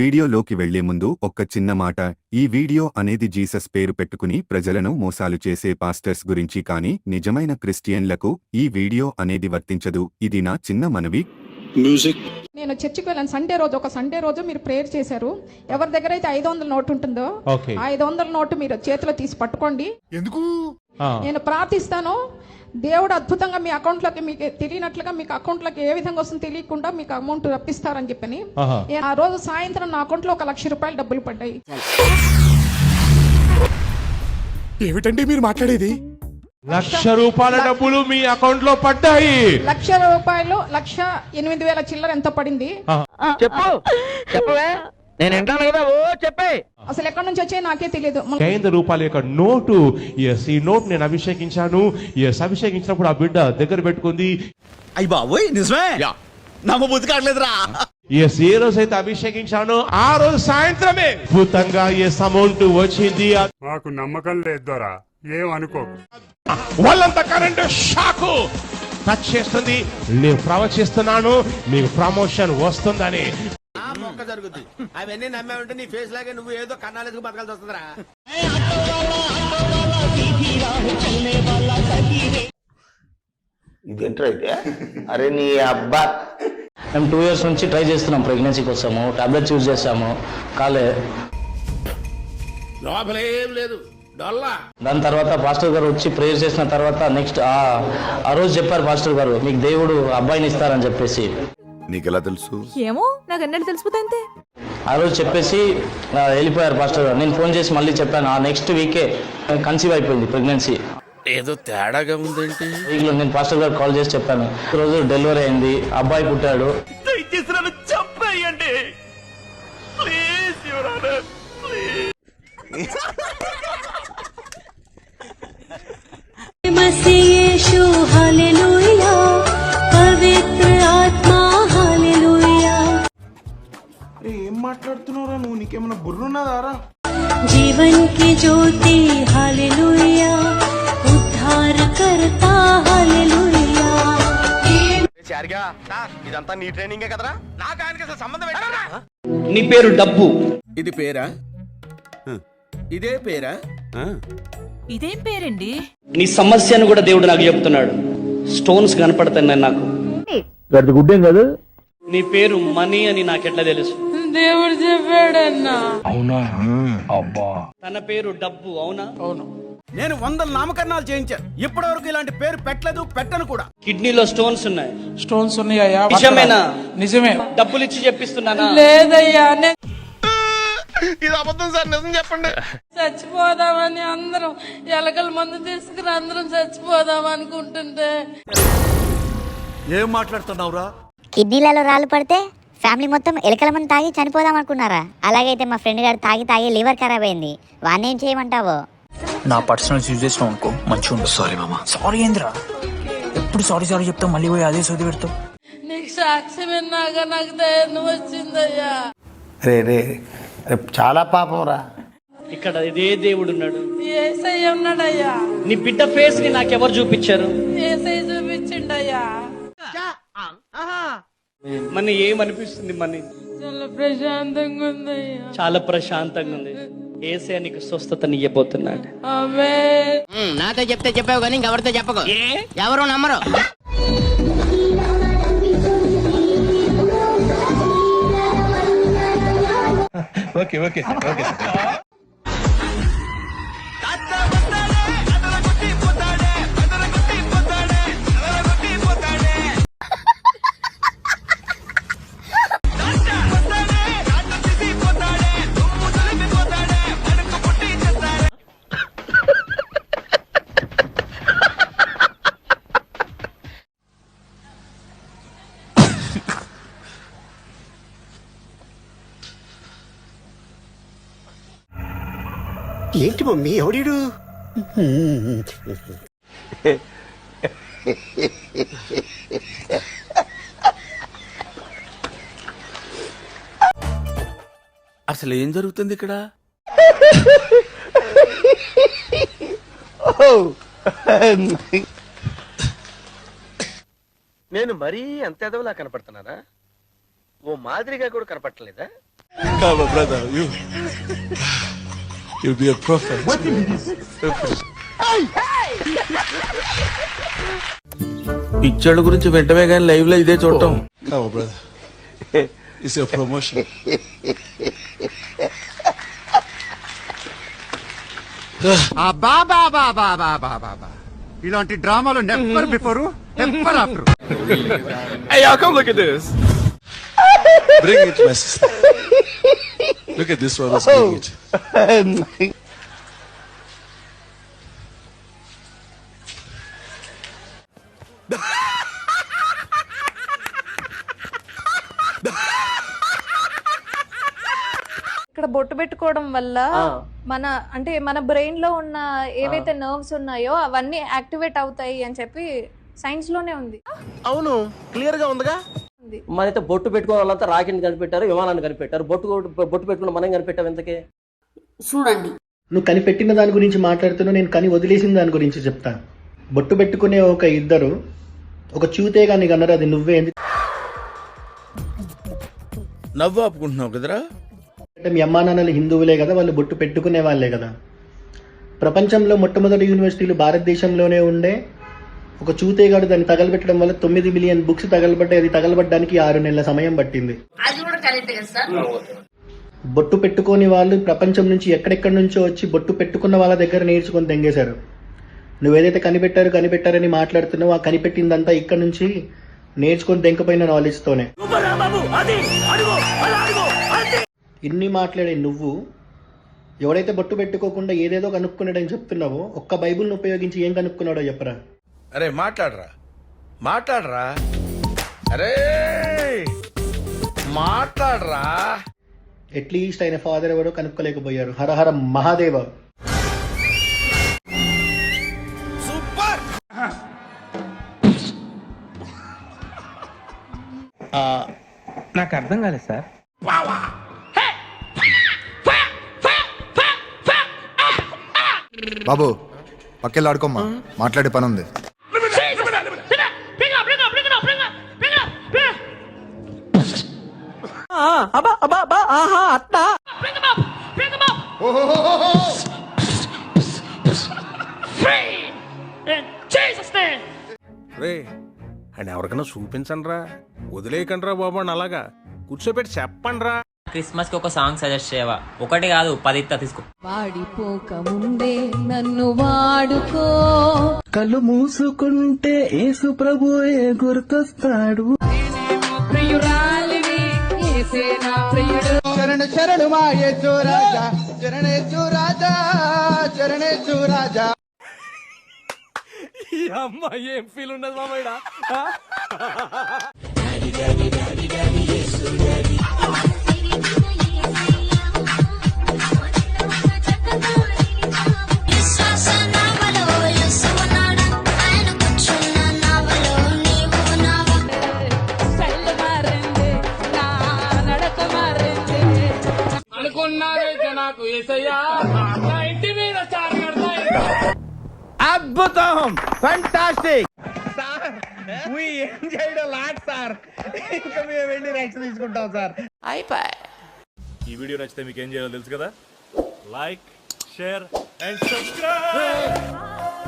వీడియోలోకి వెళ్లే ముందు ఒక్క చిన్న మాట. ఈ వీడియో అనేది జీసస్ పేరు పెట్టుకుని ప్రజలను మోసాలు చేసే పాస్టర్స్ గురించి కానీ నిజమైన క్రిస్టియన్లకు ఈ వీడియో అనేది వర్తించదు. ఇది నా చిన్న మనవి. నేను చర్చికి వెళ్ళాను సండే రోజు మీరు ప్రేయర్ చేశారు. ఎవరి దగ్గర అయితే 500 నోటు ఉంటుందో 500 నోటు మీరు చేతిలో తీసి పట్టుకోండి. ఎందుకు నేను ప్రార్థిస్తాను, దేవుడు అద్భుతంగా మీ అకౌంట్ లోకి మీకు తెలియనట్లుగా మీకు అకౌంట్ లోకి ఏ విధంగా వస్తుందో తెలియకుండా మీకు అమౌంట్ రప్పిస్తారని చెప్పని ఆ రోజు సాయంత్రం నా అకౌంట్ లో 1,00,000 రూపాయలు డబ్బులు పడ్డాయి. ఏమిటండి మీరు మాట్లాడేది? 1,00,000 రూపాయల డబ్బులు మీ అకౌంట్ లో పడ్డాయి. 1,00,000 రూపాయలు 1,08,000 చిల్లర ఎంత పడింది? చెప్పవే, నేను వింటాను కదా. ఓ చెప్పే. అసలు ఎక్కడి నుంచి వచ్చాయి నాకే తెలియదు. 500 రూపాయల యొక్క నోటు. ఈ నోట్ నేను అభిషేకించాను. అభిషేకించినప్పుడు ఆ బిడ్డ దగ్గర పెట్టుకుంది. అయ్య బాబోయ్, నిజమే? నమ్మబుద్ధి కావట్లేదురా. ఏ రోజైతే అభిషేకించాను ఆ రోజు సాయంత్రమే అద్భుతంగా అమౌంట్ వచ్చింది. మాకు నమ్మకం లేదు దొరా, ఏం అనుకోకు. వాళ్ళంతా కరెంట్ షాకు టచ్ చేస్తుంది. నేను ప్రవచిస్తున్నాను, మీకు ప్రమోషన్ వస్తుందని. జరుగుద్ది అవన్నీ నమ్మే ఉంటే నీ ఫేస్ లాగే నువ్వు ఏదో కన్నాలేసుకు బతకాల్సి వస్తుందిరా. ఇదేంట్రా అయితే? అరే నీ అబ్బా, మేము 2 years నుంచి ట్రై చేస్తున్నాం ప్రెగ్నెన్సీ కోసము. టాబ్లెట్స్ యూజ్ చేస్తాము, కాలే. లోపలేం లేదు. దాని తర్వాత పాస్టర్ గారు వచ్చి ప్రేయర్ చేసిన తర్వాత నెక్స్ట్ ఆ రోజు చెప్పారు పాస్టర్ గారు, మీకు దేవుడు అబ్బాయిని ఇస్తారని చెప్పేసి. నీకెలా తెలుసు? ఏమో నాకు అన్నట్టు తెలిసిపోతాయంతే. ఆ రోజు చెప్పేసి వెళ్ళిపోయారు పాస్టర్ గారు. నేను ఫోన్ చేసి మళ్ళీ చెప్పాను. ఆ నెక్స్ట్ వీకే కన్సీవ్ అయిపోయింది ప్రెగ్నెన్సీ. ఏదో తేడాగా ఉందేంటి? వీక్లో నేను పాస్టర్ గారు కాల్ చేసి చెప్పాను, రోజు డెలివరీ అయింది, అబ్బాయి పుట్టాడు. చెప్పండి ప్లీజ్. मसीह हालेलुया, पवित्र आत्मा हालेलुया. అరే ఏం మాట్లాడుతున్నావురా నువ్వు? నీకేమైనా బుర్రున్నదారా? जीवन की ज्योति हालेलुया, उद्धार करता हालेलुया. ఇదంతా నీ ట్రైనింగే కదరా? నాకు ఆయనకి అసలు సంబంధం ఏంటరా? నీ పేరు డబ్బు. ఇది పేరా? ఇదే పేరా? ఇదేం పేరండి? నీ సమస్యను కూడా దేవుడు నాకు చెప్తున్నాడు. స్టోన్స్ కనపడతాయి నాకు. గుడ్డేం కాదు. నీ పేరు మనీ అని నాకెట్లా తెలుసు? దేవుడు చెప్పాడన్నా. అవునా? అబ్బా. తన పేరు డబ్బు. అవునా? అవును. నేను 100 నామకరణాలు చేయించా, ఇప్పటి వరకు ఇలాంటి పేరు పెట్టలేదు, పెట్టను కూడా. కిడ్నీలో స్టోన్స్ ఉన్నాయి. స్టోన్స్ ఉన్నాయా? నిజమేనా? నిజమే. డబ్బులు ఇచ్చి చెప్పిస్తున్నానా? లేదయ్యా, ఇది అబద్ధం సార్, నిజం చెప్పండి. చచ్చిపోదామని అందరం ఎలకల మందు తీసుకుని అందరం చచ్చిపోదాం అనుకుంటుంటే. ఏం మాట్లాడుతున్నావురా? కిడ్నీలలో రాళ్ళు పడితే ఫ్యామిలీ మొత్తం ఎలకల మంది తాగి చనిపోదాం అనుకున్నారా? అలాగైతే మా ఫ్రెండ్ గారు తాగి లివర్ ఖరాబ్ అయింది. వాడిని ఏం చేయమంటావో? నా పర్సనల్ యూజ్ చేసినావు అనుకో మంచిగా ఉంటుంది. సారీ మామ. సారీ ఏంద్రా? ఎప్పుడు సారీ చెప్తావు, మళ్ళీ పోయి అదే సోది పెడతావు. నీకు సాక్ష్యం విన్నాక నాకు ధైర్యం వచ్చిందయ్యా. రే చాలా పాపం రా. ఇక్కడ ఇదే దేవుడు ఉన్నాడు. ఏసయ్య ఉన్నాడయ్యా. నీ బిడ్డ ఫేస్ ని నాకెవరు చూపించారు? ఏసయ్య చూపించిండయ్యా. మన ఏమనిపిస్తుంది? మన చాలా ప్రశాంతంగా ఉందయ్యా. చాలా ప్రశాంతంగా ఉంది. ఏసే నీకు స్వస్థతని ఇవ్వబోతున్నాడు. ఆమేన్. నాతో చెప్తే చెప్పావు కానీ ఇంకెవరితో చెప్పకు. ఎవరు నమ్మరు. ఓకే. ఏంటి మమ్మీ, ఎవడీడు? అసలు ఏం జరుగుతుంది ఇక్కడ? నేను మరీ అంత ఎదవలా కనపడుతున్నానా? ఓ మాదిరిగా కూడా కనపడలేదా? పిచ్చోళ్ళ గురించి వెంటనే కానీ లైవ్ లో ఇదే చూడటం. ఇలాంటి డ్రామాలు నెవర్ బిఫోర్ నెవర్ ఆఫ్టర్. ఇక్కడ బొట్టు పెట్టుకోవడం వల్ల మన బ్రెయిన్ లో ఉన్న ఏవైతే నర్వ్స్ ఉన్నాయో అవన్నీ యాక్టివేట్ అవుతాయి అని చెప్పి సైన్స్ లోనే ఉంది. అవును, క్లియర్ గా ఉందిగా. మనైతే బొట్టు పెట్టుకున్న వాళ్ళంతా రాకెట్ కనిపెట్టారు, విమానాన్ని కనిపెట్టారు. బొట్టు పెట్టుకున్న మనం కనిపెట్టాం ఎంతకే. చూడండి, నువ్వు కనిపెట్టిన దాని గురించి మాట్లాడుతున్నావు, నేను కని వదిలేసిన దాని గురించి చెప్తా. బొట్టు పెట్టుకునే ఒక ఇద్దరు ఒక చూతే కానీ కన్నారు, అది నువ్వే. నవ్వు ఆపుకుంటున్నావు కదరా. అంటే మీ అమ్మా నాన్నలు హిందువులే కదా, వాళ్ళు బొట్టు పెట్టుకునే వాళ్ళే కదా. ప్రపంచంలో మొట్టమొదటి యూనివర్సిటీలు భారతదేశంలోనే ఉండే. ఒక చూతేగాడు దాన్ని తగలబెట్టడం వల్ల 9 మిలియన్ బుక్స్ తగలబడ్డాయి. అది తగలబడ్డానికి 6 నెలల సమయం పట్టింది. బొట్టు పెట్టుకోని వాళ్ళు ప్రపంచం నుంచి ఎక్కడెక్కడి నుంచో వచ్చి బొట్టు పెట్టుకున్న వాళ్ళ దగ్గర నేర్చుకొని తెంగేశారు. నువ్వేదైతే కనిపెట్టారని మాట్లాడుతున్నావు, ఆ కనిపెట్టిందంతా ఇక్కడ నుంచి నేర్చుకొని తెంకపోయిన నాలెడ్జ్తోనే. ఇన్ని మాట్లాడే నువ్వు ఎవడైతే బొట్టు పెట్టుకోకుండా ఏదేదో కనుక్కున్నాడని చెప్తున్నావో, ఒక్క బైబుల్ని ఉపయోగించి ఏం కనుక్కున్నాడో చెప్పరా. అరే మాట్లాడరా. అరే మాట్లాడరా. అట్లీస్ట్ ఆయన ఫాదర్ ఎవరో కనుక్కోలేకపోయారు. హరహర మహాదేవ. సూపర్. నాకు అర్థం కాలేదు సార్. బాబు పక్కెళ్ళి ఆడుకోమ్మా, మాట్లాడే పని ఉంది. రే అని ఎవరికైనా చూపించండి రా, వదిలేయకండి రా బాబు అని అలాగా కూర్చోబెట్టి చెప్పండి రా. క్రిస్మస్ కి ఒక సాంగ్ సజెస్ట్ చేయవా? ఒకటి కాదు 10 ఇస్తా, తీసుకో. వాడిపోక ముందే నన్ను వాడుకో, కళ్ళు మూసుకుంటే యేసు ప్రభువే గుర్తొస్తాడు. ప్రియురాలిని యేసే నా ప్రియుడు. శరణు మా యేసు రాజా, శరణేసు రాజా, శరణేసు రాజా. ఈ అమ్మాయి ఏం ఫీల్ ఉండదు మామయ్య. అద్భుతం, fantastic sir. we enjoyed a lot sir. ఇంకా మేము వెళ్ళి రైట్స్ తీసుకుంటాం సార్. అయిపోయి. ఈ వీడియో నచ్చితే మీకు ఏం చేయాలో తెలుసు కదా. Like, share and subscribe.